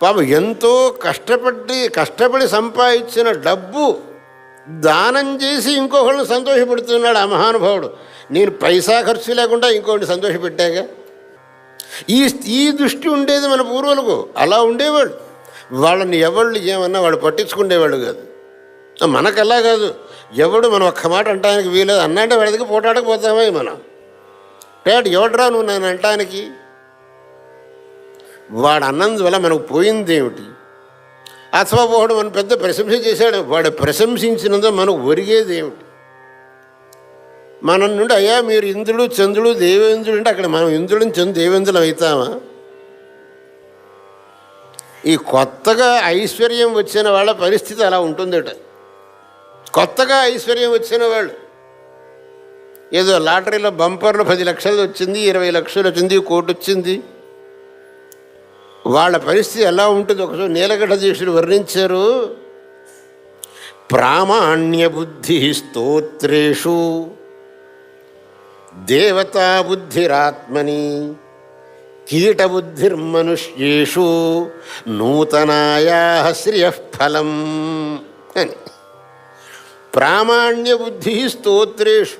పాపం ఎంతో కష్టపడి సంపాదించిన డబ్బు దానం చేసి ఇంకొకళ్ళని సంతోషపెడుతున్నాడు ఆ మహానుభావుడు. నేను పైసా ఖర్చు లేకుండా ఇంకొకటి సంతోషపెట్టాగా. ఈ దృష్టి ఉండేది మన పూర్వులకు. అలా ఉండేవాడు. వాళ్ళని ఎవళ్ళు ఏమన్నా వాడు పట్టించుకునేవాడు కాదు. మనకల్లా కాదు. ఎవడు మనం ఒక్క మాట అంటానికి వీలేదు అన్నంటే వాడికి పోటాడకపోతామే మనం. ఎవడరా నువ్వు నన్ను అంటానికి? వాడు అన్నందువల్ల మనకు పోయిందేమిటి? అథవా ఒకడు మనం పెద్ద ప్రశంస చేశాడు, వాడు ప్రశంసించినందుకు మనకు ఒరిగేదేమిటి? మన నుండి అయ్యా మీరు ఇంద్రుడు చంద్రుడు దేవేంద్రుడు అంటే అక్కడ మనం ఇంద్రుడిని చంద్రుడు దేవేంద్రులు అవుతామా? ఈ కొత్తగా ఐశ్వర్యం వచ్చిన వాళ్ళ పరిస్థితి అలా ఉంటుందట. కొత్తగా ఐశ్వర్యం వచ్చిన వాళ్ళు ఏదో లాటరీలో బంపర్లో 10 లక్షలు వచ్చింది, 20 లక్షలు వచ్చింది, 1 కోటి వచ్చింది, వాళ్ళ పరిస్థితి ఎలా ఉంటుంది? ఒకసారి నీలగడ్డ దీక్షుడు వర్ణించారు. ప్రామాణ్య బుద్ధి స్తోత్రేషు దేవతా బుద్ధిరాత్మని కీటబుద్ధిర్మనుష్యేషు నూతనాయా శ్రియఫలం అని. ప్రామాణ్య బుద్ధి స్తోత్రేషు.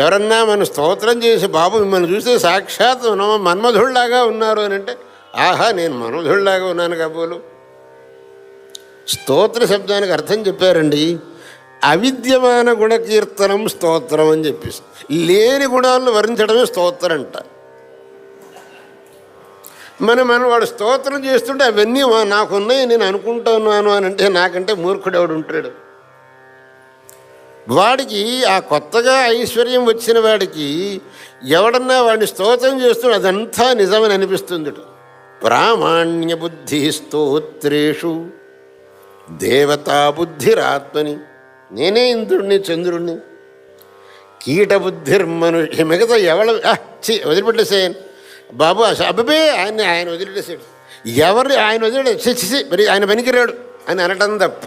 ఎవరన్నా మనం స్తోత్రం చేసి బాబు మిమ్మల్ని చూస్తే సాక్షాత్ మన్మధుళ్లాగా ఉన్నారు అని అంటే, ఆహా నేను మన్మధుళ్లాగా ఉన్నాను కాబోలు. స్తోత్ర శబ్దానికి అర్థం చెప్పారండి. అవిద్యమాన గుణకీర్తనం స్తోత్రం అని చెప్పేసి, లేని గుణాలను వర్ణించడమే స్తోత్రం అంట. మనం వాడు స్తోత్రం చేస్తుంటే అవన్నీ నాకున్నాయి నేను అనుకుంటున్నాను అని అంటే, నాకంటే మూర్ఖుడు ఎవడు ఉంటాడు? వాడికి ఆ కొత్తగా ఐశ్వర్యం వచ్చిన వాడికి ఎవడన్నా వాడిని స్తోత్రం చేస్తుంటే అదంతా నిజమని అనిపిస్తుంది. ప్రామాణ్య బుద్ధి స్తోత్రేషు దేవతా బుద్ధిరాత్మని. నేనే ఇంద్రుడిని చంద్రుడిని. కీటబుద్ధిర్మనుష్య. మిగతా వదిలిపెట్టేసాయని బాబు అబ్బే ఆయన వదిలిపెట్టేసాడు. ఎవరు ఆయన వదిలేడు, మరి ఆయన పనికిరాడు అని అనటం తప్ప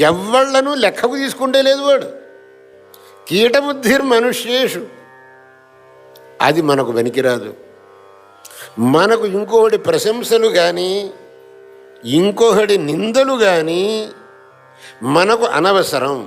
ఎవళ్లను లెక్కకు తీసుకుంటే లేదు వాడు. కీటబుద్ధిర్మనుష్యేషు. అది మనకు పనికిరాదు. మనకు ఇంకొకటి ప్రశంసలు కానీ ఇంకొకటి నిందలు కానీ మనకు అనవసరం.